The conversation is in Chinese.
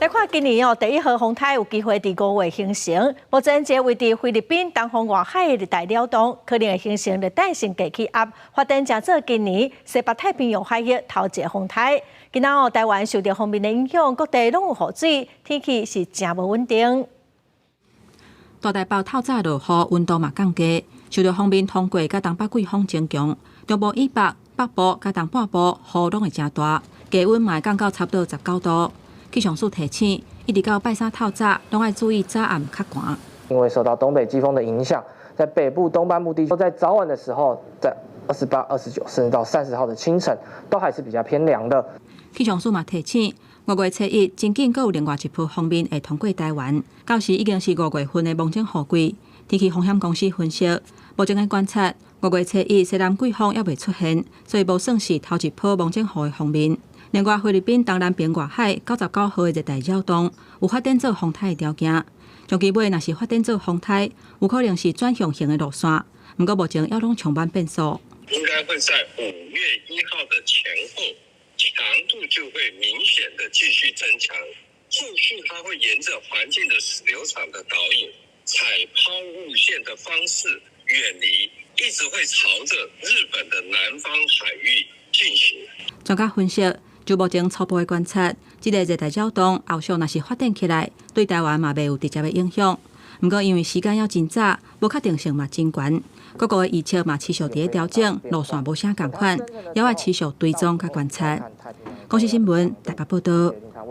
来看今年第1号风台有机会伫5月形成，目前这位伫菲律宾东方外海的热带扰动，可能会形成热带性低气压，发展成做今年西北太平洋海域头一个风台。今仔台湾受到风面的影响，各地拢有雨水，天气是真无稳定。大台北透早落雨，温度嘛降低，受到风面通过甲东北季风增强，中部以北、北部甲东半部雨拢会真大，低温嘛会降到差不多19度。气象署提醒，一直到拜三透早，拢要注意早暗较寒。因为受到东北季风的影响，在北部、东半部地区，在早晚的时候，在28、29甚至到30号的清晨，都还是比较偏凉的。气象署嘛提醒，5月初1真紧阁有另外一波锋面会通过台湾，到时已经是5月份的梦境雨季。天气风险公司分析，目前的观察，5月初1西南季风还未出现，所以无算是头一波梦境雨的锋面。另外，菲律宾东南边外海99号的热带扰动有发展做风台的条件，长期尾若是发展做风台，有可能是转向型的路线。不过目前要拢充满变数。应该会在5月1号的前后，强度就会明显的继续增强。后续它会沿着环境的死流场的导引、采抛物线的方式远离，一直会朝着日本的南方海域进行。专家分析。就目前初步的观察，这个热带扰动后续若是发展起来，对台湾嘛袂有直接的影响。不过因为时间要真早，无确定性嘛真悬，各国的预测嘛持续伫调整，路线无啥共款，也要持续追踪甲观察。公司新闻台北报道。